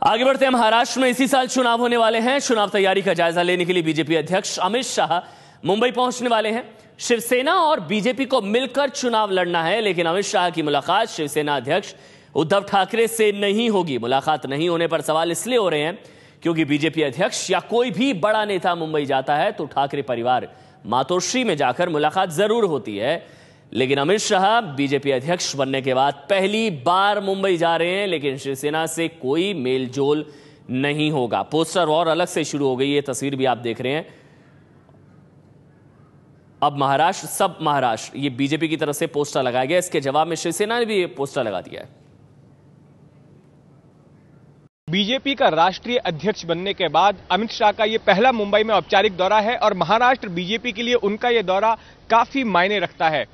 आगे बढ़ते हैं। महाराष्ट्र में इसी साल चुनाव होने वाले हैं। चुनाव तैयारी का जायजा लेने के लिए बीजेपी अध्यक्ष अमित शाह मुंबई पहुंचने वाले हैं। शिवसेना और बीजेपी को मिलकर चुनाव लड़ना है, लेकिन अमित शाह की मुलाकात शिवसेना अध्यक्ष उद्धव ठाकरे से नहीं होगी। मुलाकात नहीं होने पर सवाल इसलिए हो रहे हैं क्योंकि बीजेपी अध्यक्ष या कोई भी बड़ा नेता मुंबई जाता है तो ठाकरे परिवार मातोश्री में जाकर मुलाकात जरूर होती है। लेकिन अमित शाह बीजेपी अध्यक्ष बनने के बाद पहली बार मुंबई जा रहे हैं, लेकिन शिवसेना से कोई मेलजोल नहीं होगा। पोस्टर वॉर अलग से शुरू हो गई, ये तस्वीर भी आप देख रहे हैं। अब महाराष्ट्र सब महाराष्ट्र, ये बीजेपी की तरफ से पोस्टर लगाया गया। इसके जवाब में शिवसेना ने भी ये पोस्टर लगा दिया है। बीजेपी का राष्ट्रीय अध्यक्ष बनने के बाद अमित शाह का ये पहला मुंबई में औपचारिक दौरा है और महाराष्ट्र बीजेपी के लिए उनका ये दौरा काफी मायने रखता है।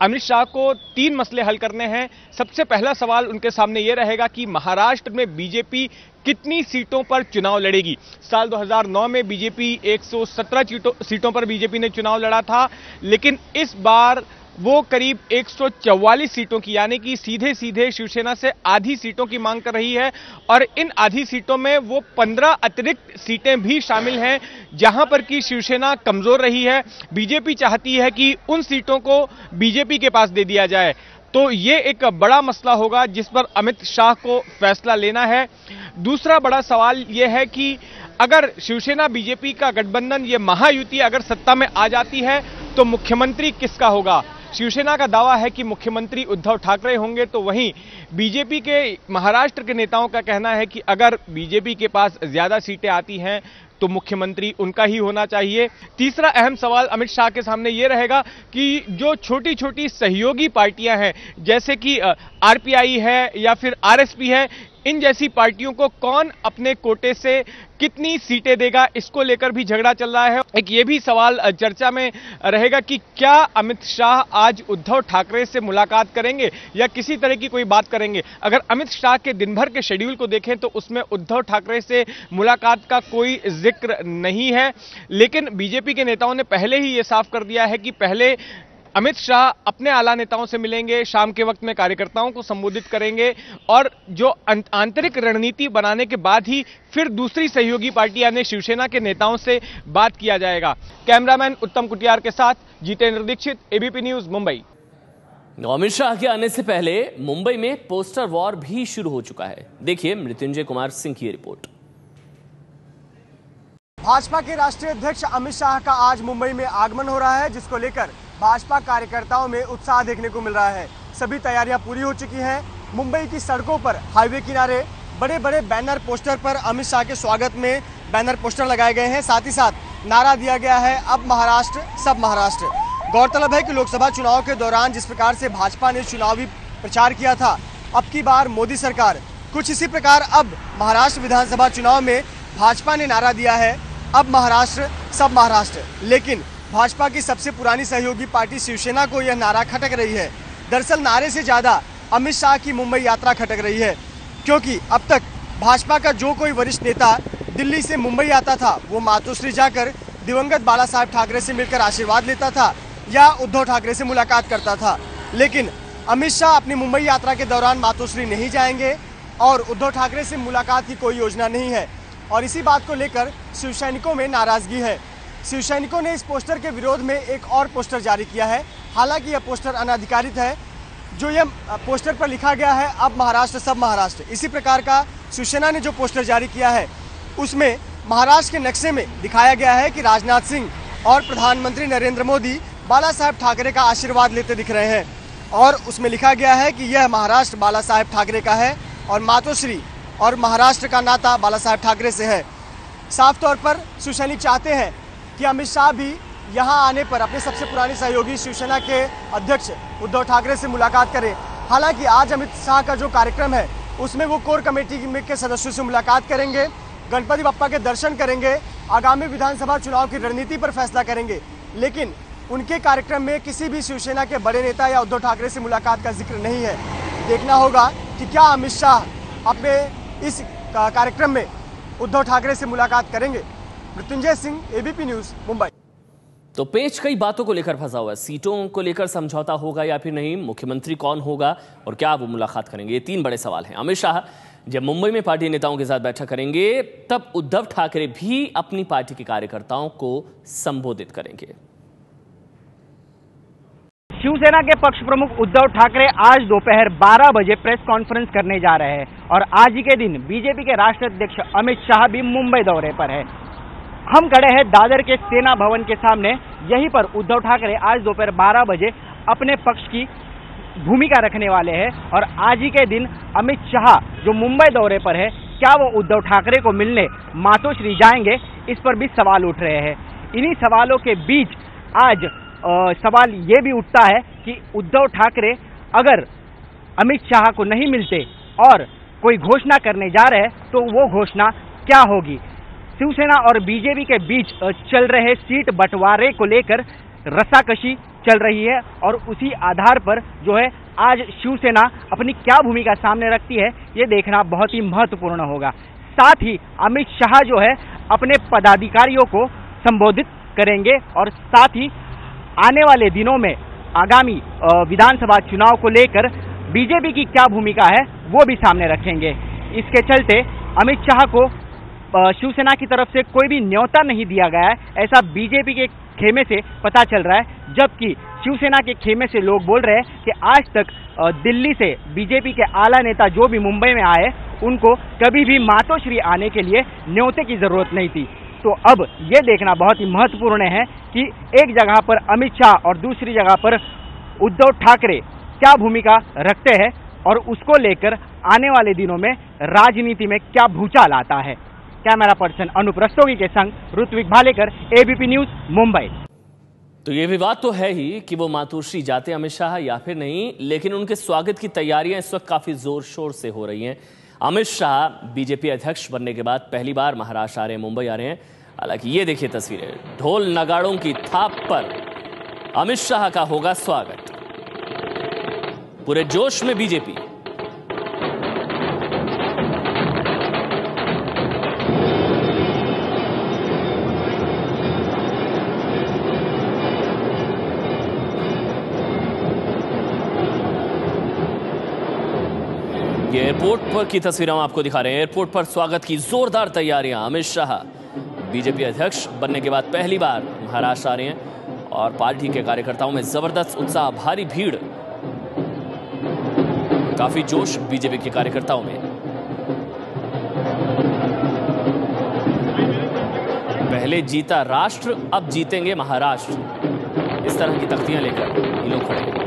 अमित शाह को 3 मसले हल करने हैं। सबसे पहला सवाल उनके सामने यह रहेगा कि महाराष्ट्र में बीजेपी कितनी सीटों पर चुनाव लड़ेगी। साल 2009 में बीजेपी 117 सीटों पर बीजेपी ने चुनाव लड़ा था, लेकिन इस बार वो करीब 144 सीटों की, यानी कि सीधे सीधे शिवसेना से आधी सीटों की मांग कर रही है। और इन आधी सीटों में वो 15 अतिरिक्त सीटें भी शामिल हैं जहां पर कि शिवसेना कमजोर रही है। बीजेपी चाहती है कि उन सीटों को बीजेपी के पास दे दिया जाए। तो ये एक बड़ा मसला होगा जिस पर अमित शाह को फैसला लेना है। दूसरा बड़ा सवाल यह है कि अगर शिवसेना बीजेपी का गठबंधन, ये महायुति अगर सत्ता में आ जाती है तो मुख्यमंत्री किसका होगा। शिवसेना का दावा है कि मुख्यमंत्री उद्धव ठाकरे होंगे, तो वहीं बीजेपी के महाराष्ट्र के नेताओं का कहना है कि अगर बीजेपी के पास ज्यादा सीटें आती हैं तो मुख्यमंत्री उनका ही होना चाहिए। तीसरा अहम सवाल अमित शाह के सामने यह रहेगा कि जो छोटी छोटी सहयोगी पार्टियां हैं, जैसे कि आरपीआई है या फिर आरएसपी है, इन जैसी पार्टियों को कौन अपने कोटे से कितनी सीटें देगा, इसको लेकर भी झगड़ा चल रहा है। एक ये भी सवाल चर्चा में रहेगा कि क्या अमित शाह आज उद्धव ठाकरे से मुलाकात करेंगे या किसी तरह की कोई बात करेंगे। अगर अमित शाह के दिन भर के शेड्यूल को देखें तो उसमें उद्धव ठाकरे से मुलाकात का कोई जिक्र नहीं है, लेकिन बीजेपी के नेताओं ने पहले ही ये साफ कर दिया है कि पहले अमित शाह अपने आला नेताओं से मिलेंगे, शाम के वक्त में कार्यकर्ताओं को संबोधित करेंगे और जो आंतरिक रणनीति बनाने के बाद ही फिर दूसरी सहयोगी पार्टी यानी शिवसेना के नेताओं से बात किया जाएगा। कैमरामैन उत्तम कुटियार के साथ जितेंद्र दीक्षित, एबीपी न्यूज, मुंबई। अमित शाह के आने से पहले मुंबई में पोस्टर वॉर भी शुरू हो चुका है। देखिए मृत्युंजय कुमार सिंह की रिपोर्ट। भाजपा के राष्ट्रीय अध्यक्ष अमित शाह का आज मुंबई में आगमन हो रहा है, जिसको लेकर भाजपा कार्यकर्ताओं में उत्साह देखने को मिल रहा है। सभी तैयारियां पूरी हो चुकी हैं। मुंबई की सड़कों पर, हाईवे किनारे बड़े बड़े बैनर पोस्टर पर अमित शाह के स्वागत में बैनर पोस्टर लगाए गए हैं। साथ ही साथ नारा दिया गया है, अब महाराष्ट्र सब महाराष्ट्र। गौरतलब है कि लोकसभा चुनाव के दौरान जिस प्रकार से भाजपा ने चुनावी प्रचार किया था, अब की बार मोदी सरकार कुछ इसी प्रकार अब महाराष्ट्र विधानसभा चुनाव में भाजपा ने नारा दिया है, अब महाराष्ट्र सब महाराष्ट्र। लेकिन भाजपा की सबसे पुरानी सहयोगी पार्टी शिवसेना को यह नारा खटक रही है। दरअसल नारे से ज्यादा अमित शाह की मुंबई यात्रा खटक रही है, क्योंकि अब तक भाजपा का जो कोई वरिष्ठ नेता दिल्ली से मुंबई आता था वो मातोश्री जाकर दिवंगत बाला साहेब ठाकरे से मिलकर आशीर्वाद लेता था या उद्धव ठाकरे से मुलाकात करता था। लेकिन अमित शाह अपनी मुंबई यात्रा के दौरान मातोश्री नहीं जाएंगे और उद्धव ठाकरे से मुलाकात की कोई योजना नहीं है। और इसी बात को लेकर शिव सैनिकों में नाराजगी है। शिव सैनिकों ने इस पोस्टर के विरोध में एक और पोस्टर जारी किया है। हालांकि यह पोस्टर अनाधिकारित है। जो यह पोस्टर पर लिखा गया है, अब महाराष्ट्र सब महाराष्ट्र, इसी प्रकार का शिवसेना ने जो पोस्टर जारी किया है उसमें महाराष्ट्र के नक्शे में दिखाया गया है कि राजनाथ सिंह और प्रधानमंत्री नरेंद्र मोदी बाला साहेब ठाकरे का आशीर्वाद लेते दिख रहे हैं। और उसमें लिखा गया है कि यह महाराष्ट्र बाला साहेब ठाकरे का है और मातोश्री और महाराष्ट्र का नाता बाला साहेब ठाकरे से है। साफ तौर पर शिव सैनिक चाहते हैं कि अमित शाह भी यहां आने पर अपने सबसे पुरानी सहयोगी शिवसेना के अध्यक्ष उद्धव ठाकरे से मुलाकात करें। हालांकि आज अमित शाह का जो कार्यक्रम है उसमें वो कोर कमेटी के सदस्यों से मुलाकात करेंगे, गणपति बप्पा के दर्शन करेंगे, आगामी विधानसभा चुनाव की रणनीति पर फैसला करेंगे। लेकिन उनके कार्यक्रम में किसी भी शिवसेना के बड़े नेता या उद्धव ठाकरे से मुलाकात का जिक्र नहीं है। देखना होगा कि क्या अमित शाह अपने इस कार्यक्रम में उद्धव ठाकरे से मुलाकात करेंगे। Mrityunjay Singh, ABP news, Mumbai. तो पेच कई बातों को लेकर फंसा हुआ है। सीटों को लेकर समझौता होगा या फिर नहीं, मुख्यमंत्री कौन होगा और क्या वो मुलाकात करेंगे, ये 3 बड़े सवाल हैं। अमित शाह जब मुंबई में पार्टी नेताओं के साथ बैठक करेंगे तब उद्धव ठाकरे भी अपनी पार्टी के कार्यकर्ताओं को संबोधित करेंगे। शिवसेना के पक्ष प्रमुख उद्धव ठाकरे आज दोपहर 12 बजे प्रेस कॉन्फ्रेंस करने जा रहे हैं और आज ही के दिन बीजेपी के राष्ट्रीय अध्यक्ष अमित शाह भी मुंबई दौरे पर है। हम खड़े हैं दादर के सेना भवन के सामने। यहीं पर उद्धव ठाकरे आज दोपहर 12 बजे अपने पक्ष की भूमिका रखने वाले हैं और आज ही के दिन अमित शाह जो मुंबई दौरे पर है, क्या वो उद्धव ठाकरे को मिलने मातोश्री जाएंगे, इस पर भी सवाल उठ रहे हैं। इन्हीं सवालों के बीच आज सवाल ये भी उठता है कि उद्धव ठाकरे अगर अमित शाह को नहीं मिलते और कोई घोषणा करने जा रहे हैं तो वो घोषणा क्या होगी। शिवसेना और बीजेपी के बीच चल रहे सीट बंटवारे को लेकर रस्साकशी चल रही है और उसी आधार पर जो है आज शिवसेना अपनी क्या भूमिका सामने रखती है ये देखना बहुत ही महत्वपूर्ण होगा। साथ ही अमित शाह जो है अपने पदाधिकारियों को संबोधित करेंगे और साथ ही आने वाले दिनों में आगामी विधानसभा चुनाव को लेकर बीजेपी की क्या भूमिका है वो भी सामने रखेंगे। इसके चलते अमित शाह को शिवसेना की तरफ से कोई भी न्योता नहीं दिया गया है, ऐसा बीजेपी के खेमे से पता चल रहा है। जबकि शिवसेना के खेमे से लोग बोल रहे हैं कि आज तक दिल्ली से बीजेपी के आला नेता जो भी मुंबई में आए उनको कभी भी मातोश्री आने के लिए न्योते की जरूरत नहीं थी। तो अब ये देखना बहुत ही महत्वपूर्ण है कि एक जगह पर अमित शाह और दूसरी जगह पर उद्धव ठाकरे क्या भूमिका रखते हैं और उसको लेकर आने वाले दिनों में राजनीति में क्या भूचाल आता है। कैमरा पर्सन अनुप रस्तोगी के संग ऋत्विक भालेकर, एबीपी न्यूज, मुंबई। तो ये विवाद तो है ही कि वो मातोश्री जाते अमित शाह या फिर नहीं, लेकिन उनके स्वागत की तैयारियां इस वक्त काफी जोर शोर से हो रही हैं। अमित शाह बीजेपी अध्यक्ष बनने के बाद पहली बार महाराष्ट्र आ रहे हैं, मुंबई आ रहे हैं। हालांकि ये देखिए तस्वीरें, ढोल नगाड़ों की थाप पर अमित शाह का होगा स्वागत। पूरे जोश में बीजेपी। ये एयरपोर्ट पर की तस्वीरें हम आपको दिखा रहे हैं। एयरपोर्ट पर स्वागत की जोरदार तैयारियां। अमित शाह बीजेपी अध्यक्ष बनने के बाद पहली बार महाराष्ट्र आ रहे हैं और पार्टी के कार्यकर्ताओं में जबरदस्त उत्साह, भारी भीड़, काफी जोश बीजेपी के कार्यकर्ताओं में। पहले जीता राष्ट्र, अब जीतेंगे महाराष्ट्र, इस तरह की तख्तियां लेकर ये लोग खड़े हैं।